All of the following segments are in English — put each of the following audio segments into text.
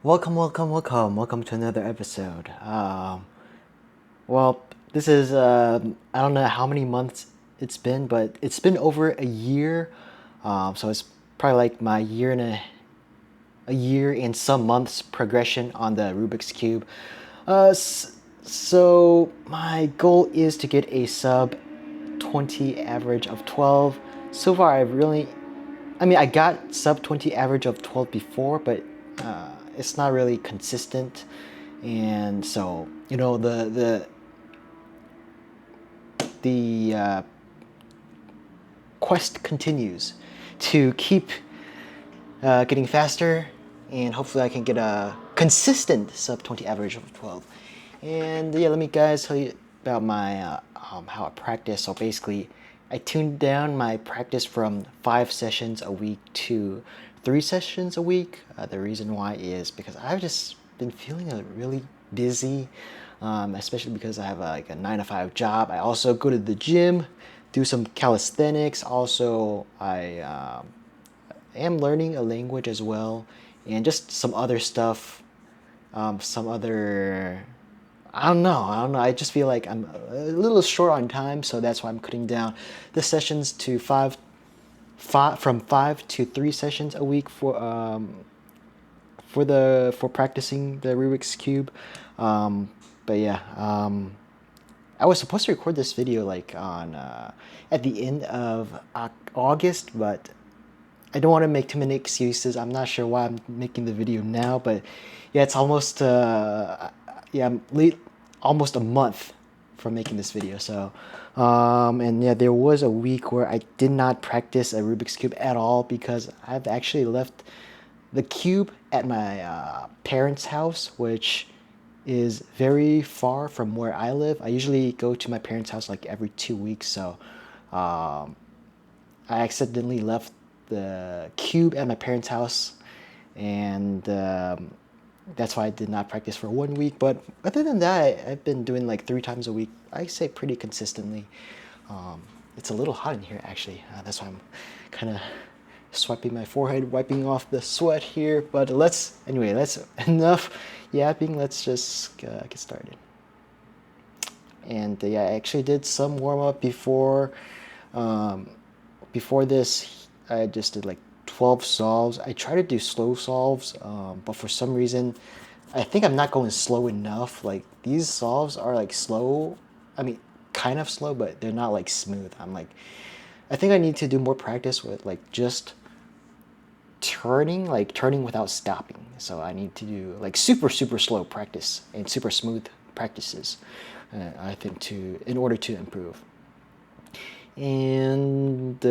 Welcome to another episode. Well, this is I don't know how many months it's been, but it's been over a year. So it's probably like my a year and some months progression on the Rubik's Cube. So my goal is to get a sub 20 average of 12. So far, I got sub 20 average of 12 before, but it's not really consistent. And so, the quest continues to keep getting faster, and hopefully I can get a consistent sub 20 average of 12. And yeah, let me guys tell you about my how I practice. So basically, I tuned down my practice from 5 sessions a week to 3 sessions a week. The reason why is because I've just been feeling really busy, especially because I have like a 9 to 5 job. I also go to the gym, do some calisthenics. Also, I am learning a language as well, and just some other stuff, some other. I don't know. I just feel like I'm a little short on time, so that's why I'm cutting down the sessions to from 5 to 3 sessions a week for practicing the Rubik's Cube. But yeah, I was supposed to record this video like on at the end of August, but I don't want to make too many excuses. I'm not sure why I'm making the video now, but yeah, it's almost I'm late, almost a month from making this video. So, and yeah, there was a week where I did not practice a Rubik's Cube at all because I've actually left the cube at my parents' house, which is very far from where I live. I usually go to my parents' house like every 2 weeks, so I accidentally left the cube at my parents' house, and that's why I did not practice for 1 week. But other than that, I've been doing like 3 times a week. I say pretty consistently. It's a little hot in here actually. That's why I'm kind of swiping my forehead, wiping off the sweat here. But let's enough yapping. Let's just get started. And yeah, I actually did some warm up before this. I just did like 12 solves. I try to do slow solves, but for some reason, I think I'm not going slow enough. Like these solves are like slow. I mean, kind of slow, but they're not like smooth. I think I need to do more practice with like just turning without stopping. So I need to do like super slow practice and super smooth practices. I think in order to improve. And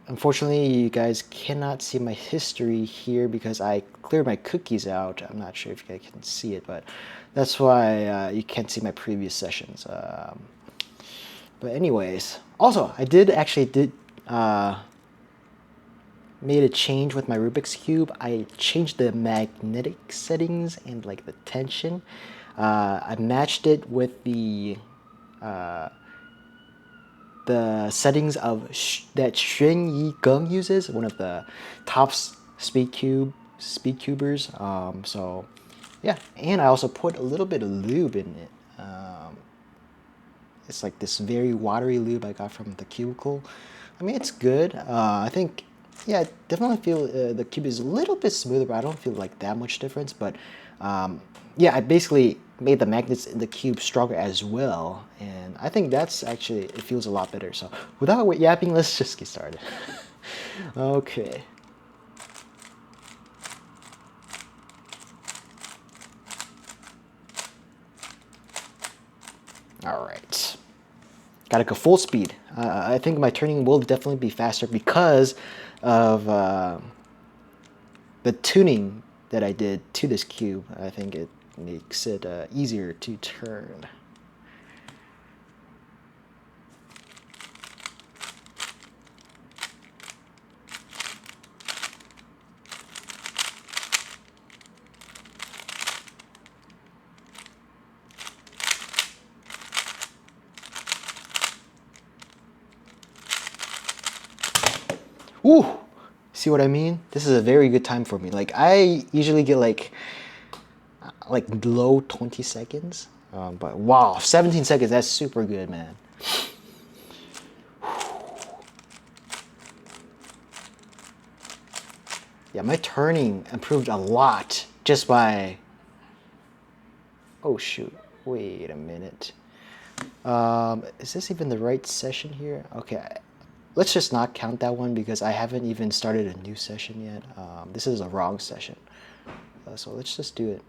unfortunately, you guys cannot see my history here because I cleared my cookies out. I'm not sure if you guys can see it, but that's why you can't see my previous sessions. But anyways, also I did made a change with my Rubik's Cube. I changed the magnetic settings and like the tension. I matched it with the settings of that Xuen Yi Geng uses, one of the top speed cubers. So yeah, and I also put a little bit of lube in it. It's like this very watery lube I got from the cubicle. I mean, it's good. I think, yeah, I definitely feel the cube is a little bit smoother, but I don't feel like that much difference. But yeah, I basically made the magnets in the cube stronger as well, and I think that's actually, it feels a lot better. So without yapping, let's just get started. Okay. All right. Gotta go full speed. I think my turning will definitely be faster because of the tuning that I did to this cube. I think it makes it easier to turn. Ooh, See what I mean? This is a very good time for me. Like I usually get like low 20 seconds. But wow, 17 seconds, that's super good, man. Yeah, my turning improved a lot just by, oh shoot, wait a minute. Is this even the right session here? Okay, let's just not count that one because I haven't even started a new session yet. This is a wrong session. So let's just do it.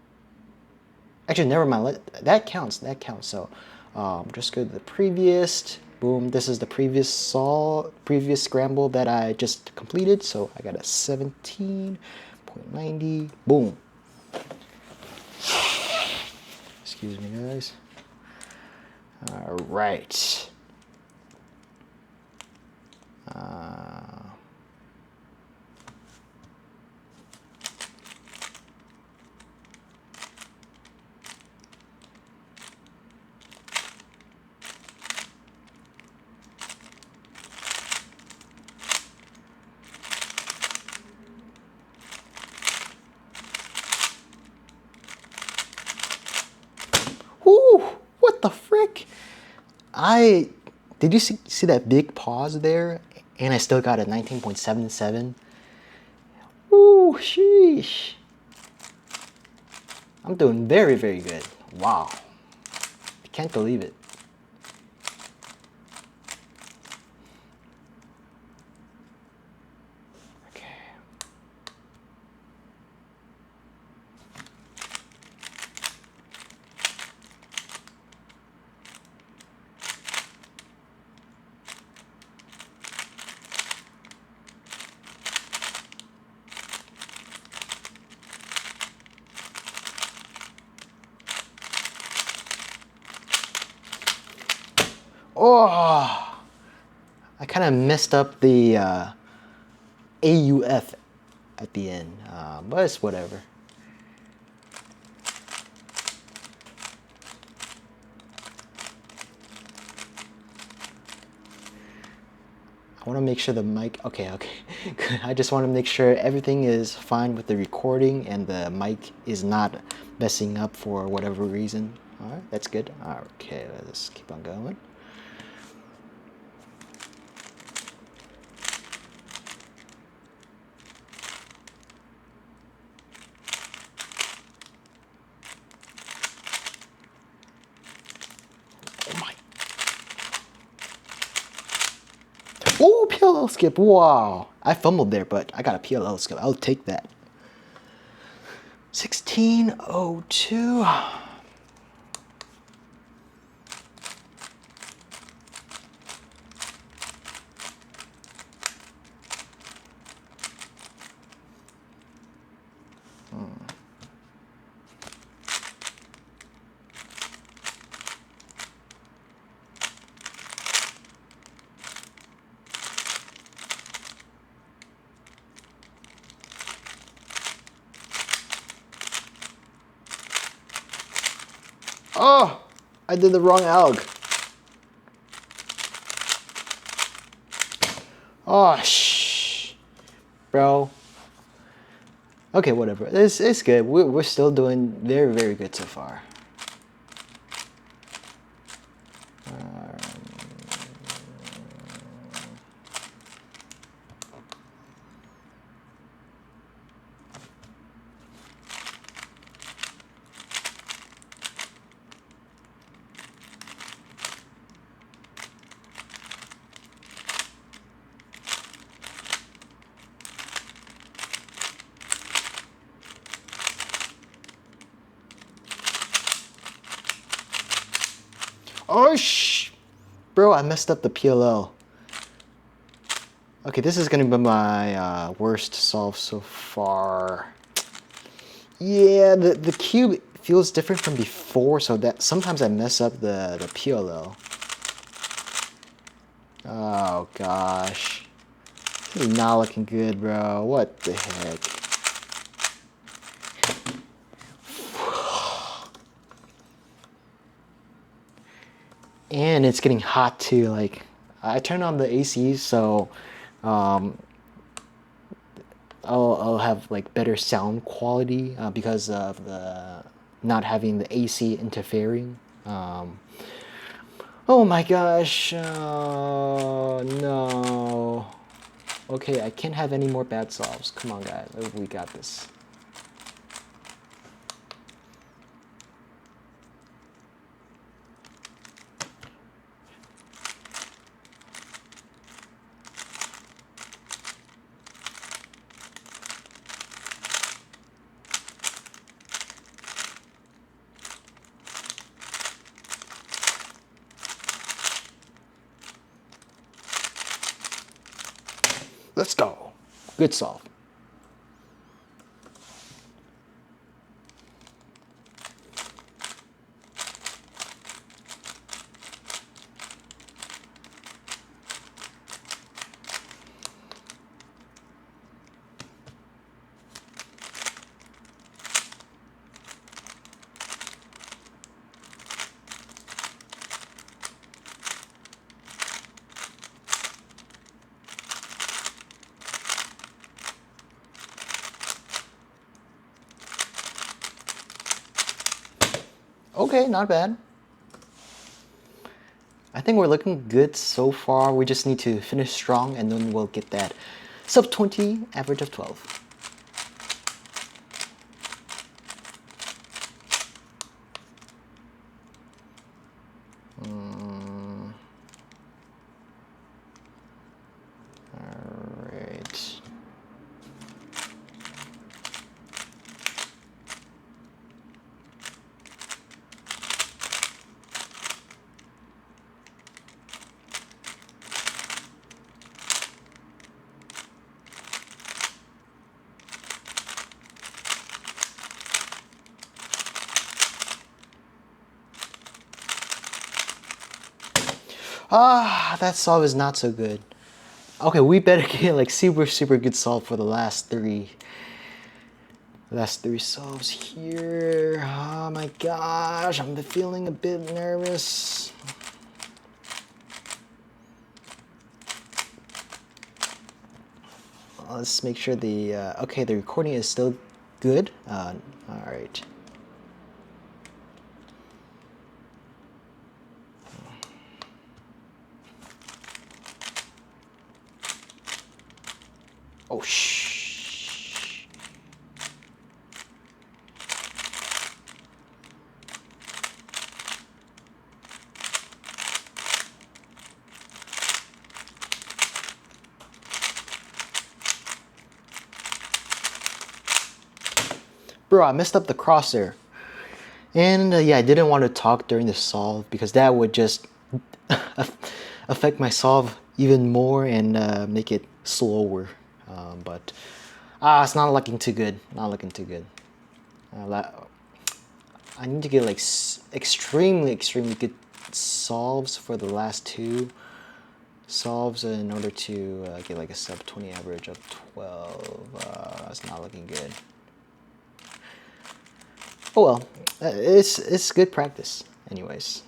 Actually, never mind. That counts. That counts. So just go to the previous. Boom. This is the previous scramble that I just completed. So I got a 17.90. Boom. Excuse me, guys. All right. Whoo! What the frick? Did you see that big pause there? And I still got a 19.77. Ooh, sheesh. I'm doing very, very good. Wow. I can't believe it. Okay. Oh, I kind of messed up the AUF at the end, but it's whatever. I want to make sure the mic, okay. I just want to make sure everything is fine with the recording and the mic is not messing up for whatever reason. All right, that's good. Okay, let's keep on going. Oh, PLL skip. Wow. I fumbled there, but I got a PLL skip. I'll take that. 1602. Oh, I did the wrong alg. Oh, bro. Okay, whatever. It's good. We're still doing very, very good so far. Oh, bro, I messed up the PLL. Okay, this is gonna be my worst solve so far. Yeah, the cube feels different from before, so that sometimes I mess up the PLL. Oh gosh. This is not looking good, bro. What the heck? And it's getting hot too. Like, I turned on the AC, so I'll have like better sound quality because of the not having the AC interfering. Oh my gosh! No. Okay, I can't have any more bad solves. Come on, guys. We got this. Let's go. Good solve. Okay, not bad. I think we're looking good so far. We just need to finish strong and then we'll get that sub-20 average of 12. Alright. Ah, that solve is not so good. Okay, we better get like super good solve for the last three. Last three solves here. Oh my gosh, I'm feeling a bit nervous. Let's make sure the okay, the recording is still good. All right. Oh shh. Bro, I messed up the crosshair. And yeah, I didn't want to talk during the solve because that would just affect my solve even more and make it slower. But it's not looking too good. Not looking too good. I need to get like extremely good solves for the last two solves in order to get like a sub-20 average of 12. That's not looking good. Oh well, it's good practice anyways.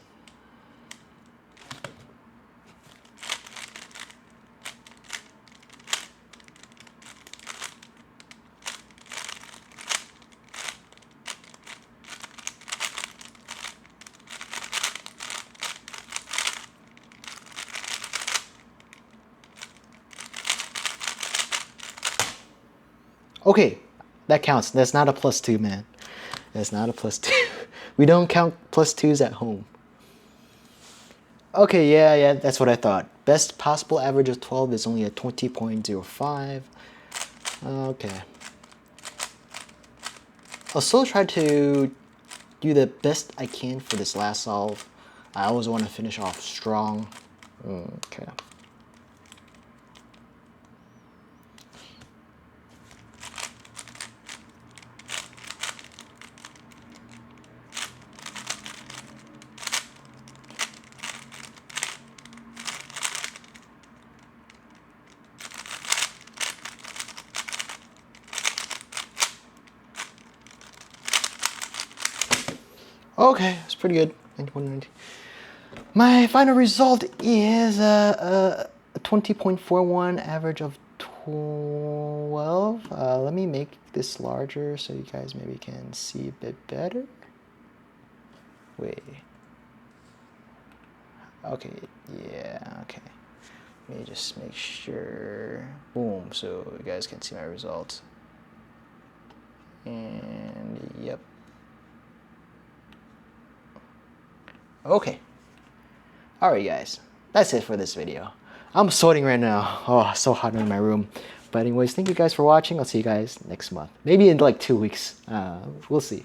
Okay, that counts. That's not a +2, man. That's not a +2. We don't count +2s at home. Okay, yeah, that's what I thought. Best possible average of 12 is only a 20.05. Okay. I'll still try to do the best I can for this last solve. I always want to finish off strong. Okay. Okay, it's pretty good. 91.90. My final result is a 20.41 average of 12. 12. Let me make this larger so you guys maybe can see a bit better. Wait. Okay, yeah, okay. Let me just make sure. Boom, so you guys can see my results. And yep. Okay. Alright guys, that's it for this video. I'm sweating right now. Oh, so hot in my room. But anyways, thank you guys for watching. I'll see you guys next month. Maybe in like 2 weeks. We'll see.